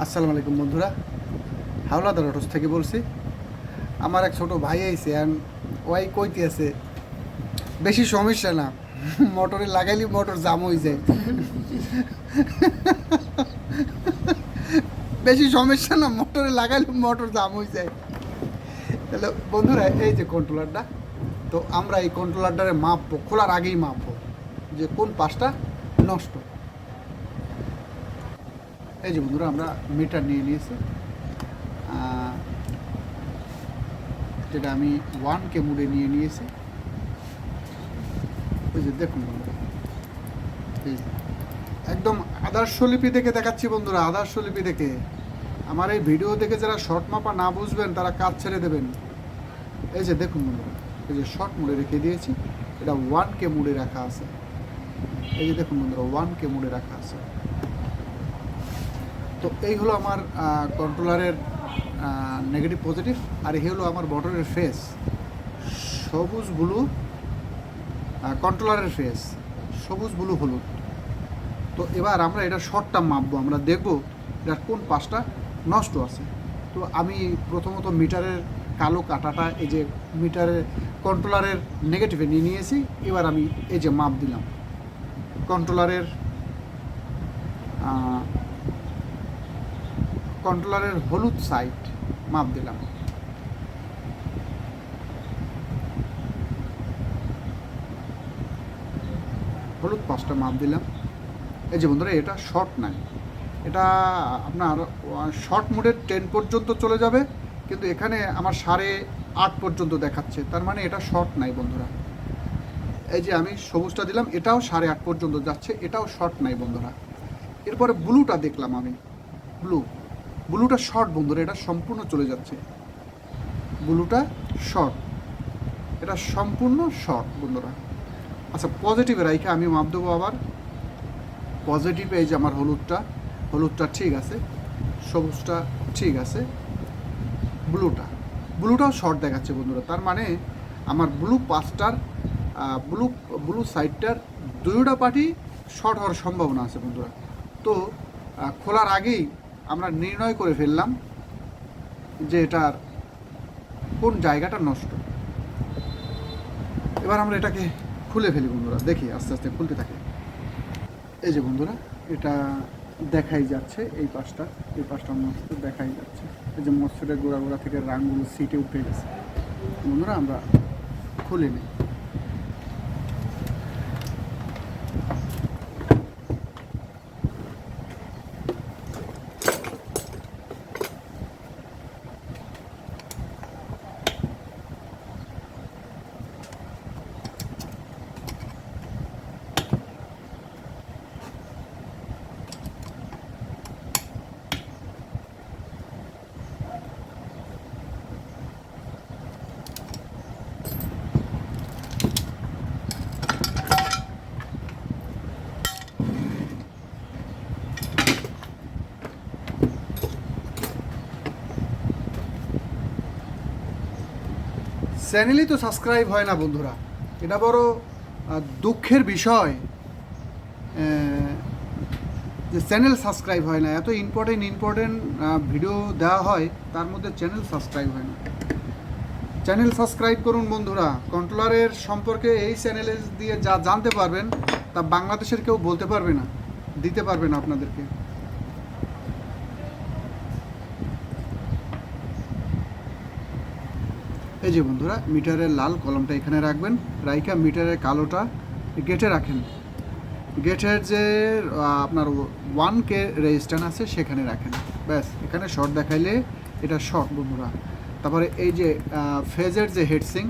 আসসালামু আলাইকুম বন্ধুরা, হাওলাদার অটোস থেকে বলছি। আমার এক ছোট ভাই আইছে আর ওই কইতে আছে বেশি সমস্যা না, মোটরে লাগাইলে মোটর জাম হয়ে যায়। বেশি সমস্যা না, মোটরে লাগাইলে মোটর জাম হয়ে যায়। তাহলে বন্ধুরা, এই যে কন্ট্রোলারটা, তো আমরা এই কন্ট্রোলারটারে মাপবো, খোলার আগেই মাপবো যে কোন পাশটা নষ্ট। এই যে বন্ধুরা, আমরা মিটার নিয়ে নিয়েছি, যেটা আমি 1K মোডে নিয়ে নিয়েছি। ওই যে দেখুন বন্ধুরা, এই একদম আদর্শ লিপি দেখে দেখাচ্ছি বন্ধুরা, আদর্শ লিপি দেখে। আমার এই ভিডিও দেখে যারা শর্ট মাপা না বুঝবেন তারা কাজ ছেড়ে দেবেন। এই যে দেখুন বন্ধুরা, এই যে শর্ট মোডে রেখে দিয়েছি, এটা 1K মোডে রাখা আছে। এই যে দেখুন বন্ধুরা, 1K মোডে রাখা আছে। তো এই হলো আমার কন্ট্রোলারের নেগেটিভ পজিটিভ, আর এই হলো আমার মোটরের ফেস, সবুজ ব্লু। কন্ট্রোলারের ফেস সবুজ ব্লু হলুদ। তো এবার আমরা এটা শর্টটা মাপবো, আমরা দেখব এটার কোন পাশটা নষ্ট আছে। তো আমি প্রথমত মিটারের কালো কাঁটাটা এই যে মিটারের কন্ট্রোলারের নেগেটিভে নিয়ে নিয়েছি। এবার আমি এই যে মাপ দিলাম কন্ট্রোলারের হলুদ সাইড মাপ দিলাম। হলুদ পাশটা মাপ দিলাম। এই যে বন্ধুরা, এটা শর্ট নাই, এটা আপনার শর্ট মোডের 10 পর্যন্ত চলে যাবে, কিন্তু এখানে আমার 8.5 পর্যন্ত দেখাচ্ছে, তার মানে এটা শর্ট নাই বন্ধুরা। এই যে আমি সবুজটা দিলাম, এটাও 8.5 পর্যন্ত যাচ্ছে, এটাও শর্ট নাই বন্ধুরা। এরপরে ব্লুটা দেখলাম আমি, ব্লুটা শর্ট বন্ধুরা, এটা সম্পূর্ণ চলে যাচ্ছে, ব্লুটা শর্ট, এটা সম্পূর্ণ শর্ট বন্ধুরা। আচ্ছা, পজিটিভে রাইখে আমি মাপ দেবো আবার। পজিটিভে এই যে আমার হলুদটা ঠিক আছে, সবুজটা ঠিক আছে, ব্লুটাও শর্ট দেখাচ্ছে বন্ধুরা। তার মানে আমার ব্লু পাঁচটার ব্লু সাইডটার দুইটা পার্টি শর্ট হওয়ার সম্ভাবনা আছে বন্ধুরা। তো খোলার আগেই আমরা নির্ণয় করে ফেললাম যে এটার কোন জায়গাটা নষ্ট। এবার আমরা এটাকে খুলে ফেলি বন্ধুরা, দেখি আস্তে আস্তে খুলতে থাকে। এই যে বন্ধুরা, এটা দেখাই যাচ্ছে, এই পাশটা মস্ত দেখাই যাচ্ছে। এই যে মস্তের গোড়া থেকে রাঙগুলো সিটে উঠে গেছে বন্ধুরা, আমরা খুলে নিই। চ্যানেলই তো সাবস্ক্রাইব হয় না বন্ধুরা, এটা বড় দুঃখের বিষয় যে চ্যানেল সাবস্ক্রাইব হয় না। এত ইম্পর্টেন্ট ভিডিও দেওয়া হয়, তার মধ্যে চ্যানেল সাবস্ক্রাইব হয় না। চ্যানেল সাবস্ক্রাইব করুন বন্ধুরা। কন্ট্রোলারের সম্পর্কে এই চ্যানেলে দিয়ে যা জানতে পারবেন তা বাংলাদেশের কেউ বলতে পারবে না, দিতে পারবে না আপনাদেরকে। এই যে বন্ধুরা, মিটারের লাল কলমটা এখানে রাখবেন, রাইখা মিটারের কালোটা গেটে রাখেন। গেটের যে আপনার 1K রেজিস্ট্যান্স আছে সেখানে রাখেন, ব্যাস। এখানে শর্ট দেখাইলে এটা শর্ট বন্ধুরা। তারপরে এই যে ফেজের যে হেডসিং,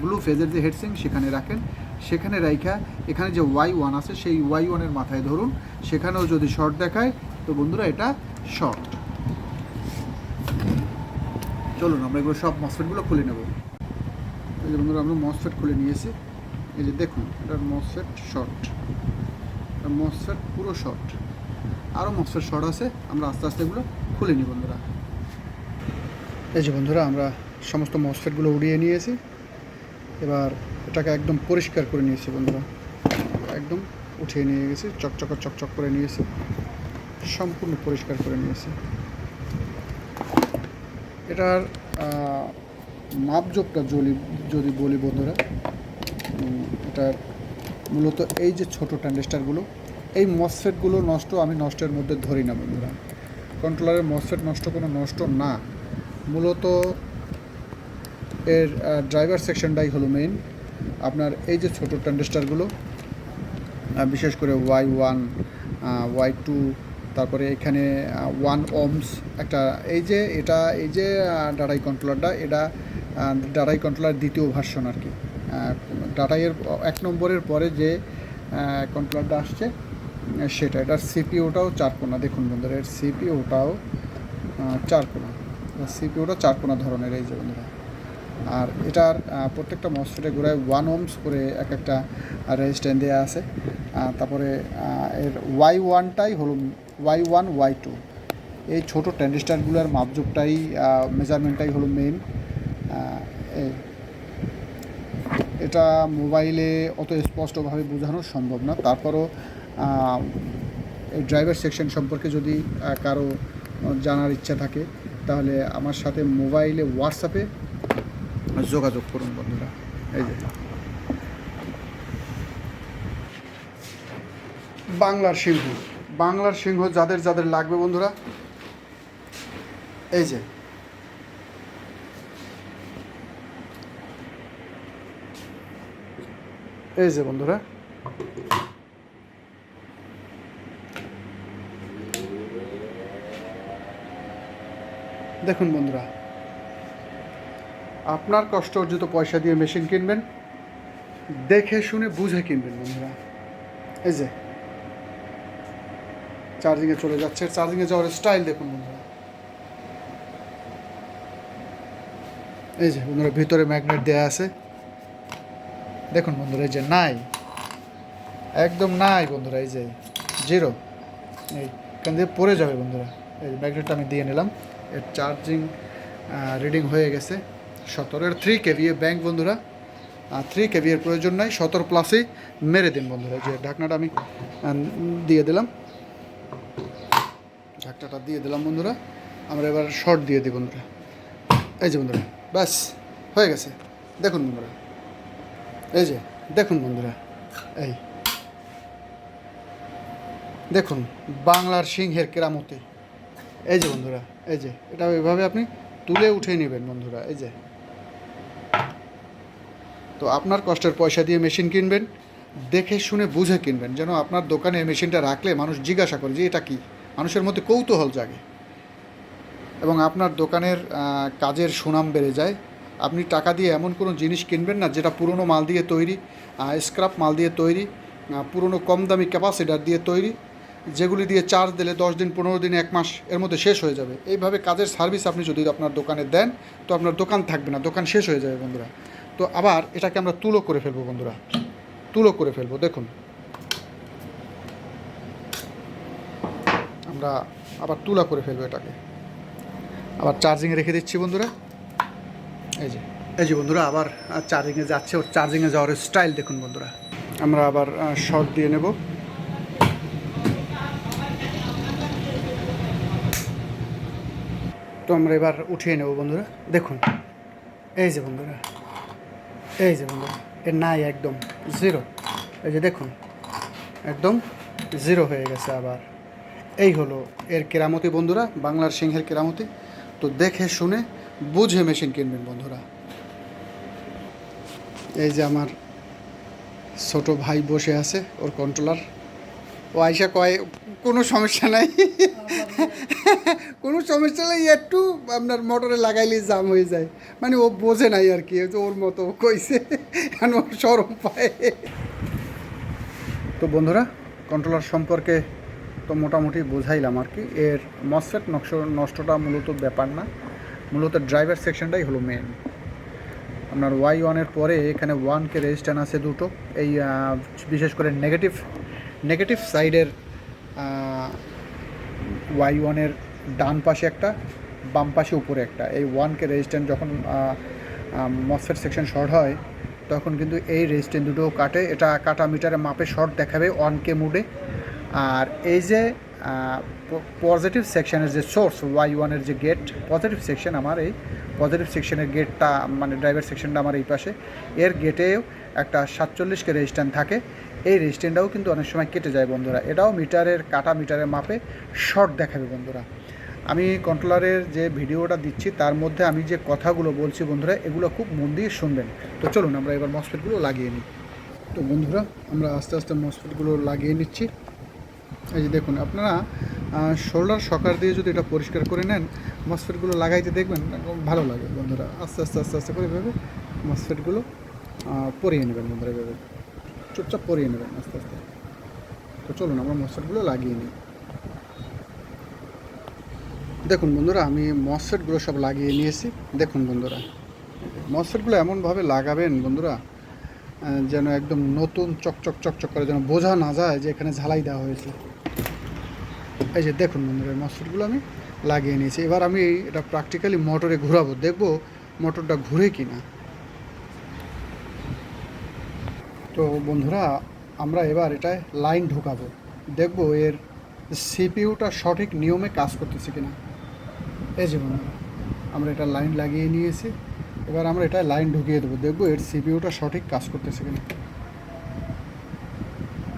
ব্লু ফেজের যে হেডসিং সেখানে রাখেন। সেখানে রাইখা এখানে যে Y1 আছে সেই Y1-এর মাথায় ধরুন, সেখানেও যদি শর্ট দেখায় তো বন্ধুরা এটা শর্ট। চলুন আমরা এগুলো সব মসফেটগুলো খুলে নেব। এই যে বন্ধুরা, আমরা মসফেট খুলে নিয়েছি। এই যে দেখুন, এটার মসফেট শর্ট, মসফেট পুরো শর্ট, আরও মসফেট শর্ট আছে। আমরা আস্তে আস্তে এগুলো খুলে নিই বন্ধুরা। এই যে বন্ধুরা, আমরা সমস্ত মসফেটগুলো উড়িয়ে নিয়েছি। এবার এটাকে একদম পরিষ্কার করে নিয়েছি বন্ধুরা, একদম উঠিয়ে নিয়ে গেছি, চকচক করে নিয়েছি, সম্পূর্ণ পরিষ্কার করে নিয়েছি। এটার মাপজোকটা যদি বলি বন্ধুরা, এটার মূলত এই যে ছোটো ট্রানজিস্টারগুলো, এই মসফেটগুলো নষ্ট, আমি নষ্টের মধ্যে ধরি না বন্ধুরা। কন্ট্রোলারের মসফেট নষ্ট কোনো নষ্ট না, মূলত এর ড্রাইভার সেকশনটাই হলো মেইন। আপনার এই যে ছোটো ট্রানজিস্টারগুলো, বিশেষ করে Y1 Y2, তারপরে এখানে 1 ohms একটা, এই যে ডাটাই কন্ট্রোলারটা, এটা ডাটাই কন্ট্রোলার দ্বিতীয় ভার্সন আর কি। ডাটাইয়ের 1 নম্বরের পরে যে কন্ট্রোলারটা আসছে সেটা, এটার সিপিওটাও 4 কোণা। দেখুন বন্ধুরা, এর সিপিওটাও 4 কোণা, সিপিওটা 4 কোণা ধরনের, এই যে বন্ধুরা। আর এটার প্রত্যেকটা মসফেটের গোড়ায় 1 ohms করে একটা রেজিস্ট্যান্স দেওয়া আছে। তারপরে এর Y1টাই হলো Y1 Y2, এই ছোটো ট্রানজিস্টারগুলোর মাপজোকটাই মেজারমেন্টটাই হলো মেইন। এটা মোবাইলে অত স্পষ্টভাবে বোঝানো সম্ভব না, তারপরও এই ড্রাইভার সেকশন সম্পর্কে যদি কারো জানার ইচ্ছা থাকে তাহলে আমার সাথে মোবাইলে হোয়াটসঅ্যাপে যোগাযোগ করুন বন্ধুরা। এই যে বাংলার সিংহ যাদের লাগবে বন্ধুরা, এই যে বন্ধুরা, দেখুন বন্ধুরা, আপনার কষ্ট অর্জিত পয়সা দিয়ে মেশিন কিনবেন, দেখে শুনে বুঝে কিনবেন বন্ধুরা। এই যে চার্জিংয়ে চলে যাচ্ছে, চার্জিংয়ে যাওয়ার স্টাইল দেখুন বন্ধুরা। এই যে বন্ধুরা, ভিতরে ম্যাগনেট দেওয়া আছে, দেখুন বন্ধুরা। এই যে নাই, একদম নাই বন্ধুরা, এই যে জিরো, এইখান দিয়ে পড়ে যাবে বন্ধুরা। এই ম্যাগনেটটা আমি দিয়ে নিলাম, এর চার্জিং রিডিং হয়ে গেছে 17। এর 3 kVA ব্যাংক বন্ধুরা, 3 kVA এর প্রয়োজন নাই, 17 প্লাসেই মেরে দিন বন্ধুরা। যে ঢাকনাটা আমি দিয়ে দিলাম, ঢাকনাটা দিয়ে দিলাম বন্ধুরা। আমরা এবার শর্ট দিয়ে দিই বন্ধুরা। এই যে বন্ধুরা, ব্যাস হয়ে গেছে। দেখুন বন্ধুরা, এই যে দেখুন বন্ধুরা, এই দেখুন বাংলার সিংহের কেরামতি। এই যে বন্ধুরা, এই যে এটা এভাবে আপনি তুলে উঠে নেবেন বন্ধুরা। এই যে, তো আপনার কষ্টের পয়সা দিয়ে মেশিন কিনবেন, দেখে শুনে বুঝে কিনবেন, যেন আপনার দোকানে মেশিনটা রাখলে মানুষ জিজ্ঞাসা করে যে এটা কি, মানুষের মধ্যে কৌতূহল জাগে এবং আপনার দোকানের কাজের সুনাম বেড়ে যায়। আপনি টাকা দিয়ে এমন কোনো জিনিস কিনবেন না যেটা পুরনো মাল দিয়ে তৈরি, স্ক্র্যাপ মাল দিয়ে তৈরি, পুরনো কম দামি ক্যাপাসিটার দিয়ে তৈরি, যেগুলি দিয়ে চার্জ দিলে 10 দিন 15 দিন 1 মাস এর মধ্যে শেষ হয়ে যাবে। এইভাবে কাজের সার্ভিস আপনি যদি আপনার দোকানে দেন তো আপনার দোকান থাকবে না, দোকান শেষ হয়ে যাবে বন্ধুরা। তো আবার এটাকে আমরা তুলো করে ফেলবো বন্ধুরা, তুলো করে ফেলবো। দেখুন আমরা আবার তুলা করে ফেলবো, এটাকে আবার চার্জিংয়ে রেখে দিচ্ছি বন্ধুরা। এই যে বন্ধুরা, আবার চার্জিংয়ে যাচ্ছে, ওর চার্জিংয়ে যাওয়ার স্টাইল দেখুন বন্ধুরা। আমরা আবার শর্ট দিয়ে নেব। তো আমরা এবার উঠিয়ে নেব বন্ধুরা। দেখুন এই যে বন্ধুরা, এই যে বন্ধুরা, এর নাই, একদম জিরো। এই যে দেখুন, একদম জিরো হয়ে গেছে। আবার এই হলো এর কেরামতি বন্ধুরা, বাংলার সিংহের কেরামতি। তো দেখে শুনে বুঝে মেশিন কিনবেন বন্ধুরা। এই যে আমার ছোট ভাই বসে আছে, ওর কন্ট্রোলার, ও আইসা কয় কোনো সমস্যা নাই, কোনো সমস্যা নেই, একটু আপনার মোটরে লাগাইলেই জাম হয়ে যায়। মানে ও বোঝে নাই আর কি, ওর মতো কইছে, কারণ ওর সরম পায়। তো বন্ধুরা, কন্ট্রোলার সম্পর্কে তো মোটামুটি বোঝাইলাম আর কি। এর মসফেট নষ্টটা মূলত ব্যাপার না, মূলত ড্রাইভার সেকশনটাই হলো মেন। আপনার Y1-এর পরে এখানে 1K রেজিস্ট্যান্স আছে দুটো, এই বিশেষ করে নেগেটিভ সাইডের Y1-এর ডান পাশে একটা, বাম পাশে উপরে একটা। এই 1K রেজিস্ট্যান্স যখন মসফেট সেকশন শর্ট হয় তখন কিন্তু এই রেজিস্ট্যান্স দুটো কাটে। এটা কাটা মিটারে মাপে শর্ট দেখাবে 1K মোডে। আর এই যে পজিটিভ সেকশনের যে সোর্স Y1 যে গেট, পজিটিভ সেকশন আমার এই পজিটিভ সেকশনের গেটটা মানে ড্রাইভার সেকশনটা আমার এই পাশে, এর গেটেও একটা 47 রেজিস্ট্যান্স থাকে। এই রেজিস্ট্যান্সটাও কিন্তু অনেক সময় কেটে যায় বন্ধুরা, এটাও মিটারের মাপে শর্ট দেখাবে বন্ধুরা। আমি কন্ট্রোলারের যে ভিডিওটা দিচ্ছি তার মধ্যে আমি যে কথাগুলো বলছি বন্ধুরা, এগুলো খুব মন দিয়ে শুনবেন। তো চলুন আমরা এবার মসফেটগুলো লাগিয়ে নিই। তো বন্ধুরা আমরা আস্তে আস্তে মসফেটগুলো লাগিয়ে নিচ্ছি। এই যে দেখুন, আপনারা শোল্ডার সকার দিয়ে যদি এটা পরিষ্কার করে নেন, মসফেটগুলো লাগাইতে দেখবেন ভালো লাগে বন্ধুরা। আস্তে আস্তে আস্তে আস্তে করে ভেবে মসফেটগুলো পরিয়ে নেবেন বন্ধুরা, ভেবে চুপচাপ পরিয়ে নেবেন আস্তে আস্তে। তো চলুন আমরা মসফেটগুলো লাগিয়ে নিই। দেখুন বন্ধুরা, আমি মসফেটগুলো সব লাগিয়ে নিয়েছি। দেখুন বন্ধুরা, মসফেটগুলো এমনভাবে লাগাবেন বন্ধুরা যেন একদম নতুন চকচক চকচক করে, যেন বোঝা না যায় যে এখানে ঝালাই দেওয়া হয়েছে। এই যে দেখুন বন্ধুরা, মসফেটগুলো আমি লাগিয়ে নিয়েছি। এবার আমি এটা প্র্যাকটিক্যালি মোটরে ঘোরাবো, দেখবো মোটরটা ঘুরে কি না। তো বন্ধুরা, আমরা এবার এটায় লাইন ঢোকাবো, দেখবো এর সিপিইউটা সঠিক নিয়মে কাজ করতেছে কিনা। এই যে বন্ধুরা, আমরা এটা লাইন লাগিয়ে নিয়েছি। এবার আমরা এটা লাইন ঢুকিয়ে দেবো, দেখবো এর সিপিইউটা সঠিক কাজ করতেছে কিনা।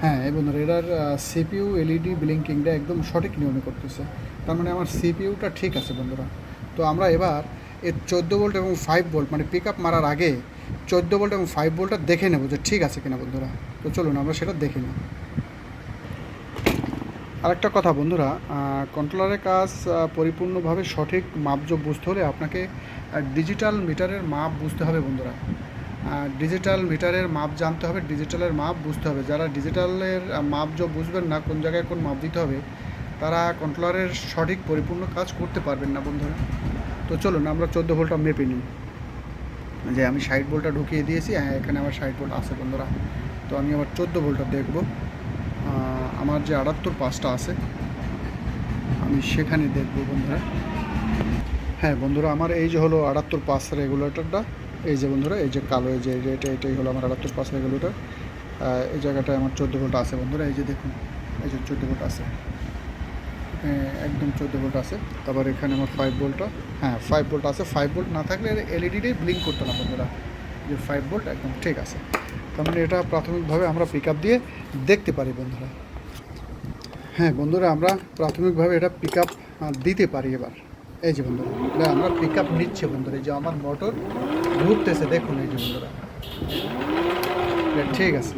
হ্যাঁ এই বন্ধুরা, এটার সিপিইউ এলইডি ব্লিঙ্কিংটা একদম সঠিক নিয়মে করতেছে, তার মানে আমার সিপিইউটা ঠিক আছে বন্ধুরা। তো আমরা এবার এর 14 ভোল্ট এবং 5 ভোল্ট মানে পিক আপ মারার আগে 14 ভোল্ট এবং 5 ভোল্টটা দেখে নেবো যে ঠিক আছে কিনা বন্ধুরা। তো চলুন আমরা সেটা দেখে নিই। আরেকটা কথা বন্ধুরা, কন্ট্রোলারের কাজ পরিপূর্ণভাবে সঠিক মাপজোক বুঝতে হলে আপনাকে ডিজিটাল মিটারের মাপ বুঝতে হবে বন্ধুরা। ডিজিটাল মিটারের মাপ জানতে হবে, ডিজিটালের মাপ বুঝতে হবে। যারা ডিজিটালের মাপজোক বুঝবেন না, কোন জায়গায় কোন মাপ দিতে হবে, তারা কন্ট্রোলারের সঠিক পরিপূর্ণ কাজ করতে পারবেন না বন্ধুরা। তো চলুন আমরা 14 ভোল্টটা মেপে নিই। যে আমি 60 ভোল্টটা ঢুকিয়ে দিয়েছি, হ্যাঁ এখানে আমার 60 ভোল্ট আছে বন্ধুরা। তো আমি আবার 14 ভোল্টটা দেখব। আমার যে 78.5টা আছে আমি সেখানে দেখব বন্ধুরা। হ্যাঁ বন্ধুরা, আমার এই যে হলো 78.5 রেগুলেটরটা, এই যে বন্ধুরা, এই যে কালো এই যে এটাই হলো আমার 78.5 রেগুলেটর। এই জায়গাটায় আমার 14 ভোল্ট আছে বন্ধুরা। এই যে দেখুন, এই যে 14 ভোল্ট আছে, একদম 14 ভোল্ট আছে। তারপর এখানে আমার 5 ভোল্টটা, হ্যাঁ 5 ভোল্ট আছে। 5 ভোল্ট না থাকলে এলইডিটাই ব্লিঙ্ক করতো না বন্ধুরা, যে 5 ভোল্ট একদম ঠিক আছে। তার মানে এটা প্রাথমিকভাবে আমরা পিক আপ দিয়ে দেখতে পারি বন্ধুরা। হ্যাঁ বন্ধুরা, আমরা প্রাথমিকভাবে এটা পিক আপ দিতে পারি। এবার এই যে বন্ধুরা, এটা আমরা পিক আপ নিচ্ছে বন্ধুরা। এই যে আমার মোটর ঘুরতেছে, দেখুন এই যে বন্ধুরা, ঠিক আছে,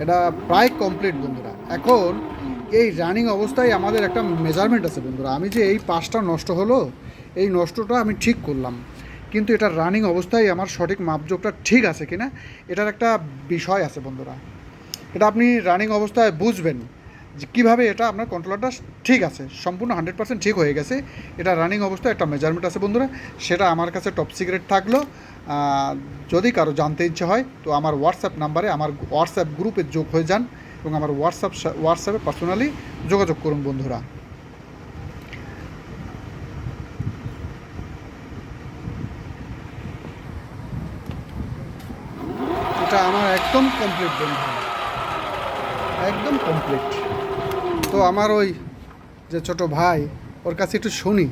এটা প্রায় কমপ্লিট বন্ধুরা। এখন এই রানিং অবস্থায় আমাদের একটা মেজারমেন্ট আছে বন্ধুরা। আমি যে এই পাশটা নষ্ট হলো, এই নষ্টটা আমি ঠিক করলাম, কিন্তু এটা রানিং অবস্থায় আমার সঠিক মাপজোকটা ঠিক আছে কিনা এটার একটা বিষয় আছে বন্ধুরা। এটা আপনি রানিং অবস্থায় বুঝবেন যে কীভাবে এটা আপনার কন্ট্রোলারটা ঠিক আছে, সম্পূর্ণ 100% ঠিক হয়ে গেছে। এটা রানিং অবস্থায় একটা মেজারমেন্ট আছে বন্ধুরা, সেটা আমার কাছে টপ সিক্রেট থাকলো। যদি কারো জানতে ইচ্ছে হয় তো আমার হোয়াটসঅ্যাপ নাম্বারে, আমার হোয়াটসঅ্যাপ গ্রুপে যোগ হয়ে যান এবং আমার হোয়াটসঅ্যাপে পার্সোনালি যোগাযোগ করুন বন্ধুরা। এটা আমার একদম কমপ্লিট বন্ধু, একদম কমপ্লিট। তো আমার ওই যে ছোট ভাই, ওর কাছে একটু শুনি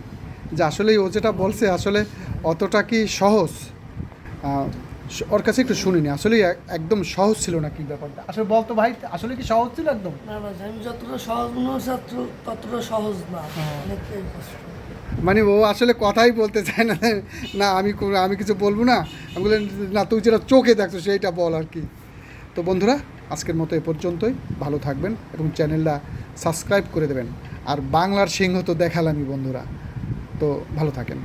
যে আসলেই ও যেটা বলছে আসলে অতটা কি সহজ। ওর কাছে একটু শুনিনি, আসলেই একদম সহজ ছিল না কি ব্যাপারটা। আসলে বলতো ভাই, আসলে কি সহজ ছিল একদম? না না, আমি যতটা সহজ মনে হচ্ছে ততটা সহজ না, অনেকটাই কষ্ট। মানে ও আসলে কথাই বলতে চায় না, না আমি কিছু বলবো না, আমি বললাম না তুই যেটা চোখে দেখছো সেইটা বল আর কি। তো বন্ধুরা, আজকের মতো এ পর্যন্তই। ভালো থাকবেন এবং চ্যানেলটা সাবস্ক্রাইব করে দেবেন। আর বাংলার সিংহ তো দেখালামই বন্ধুরা, তো ভালো থাকেন।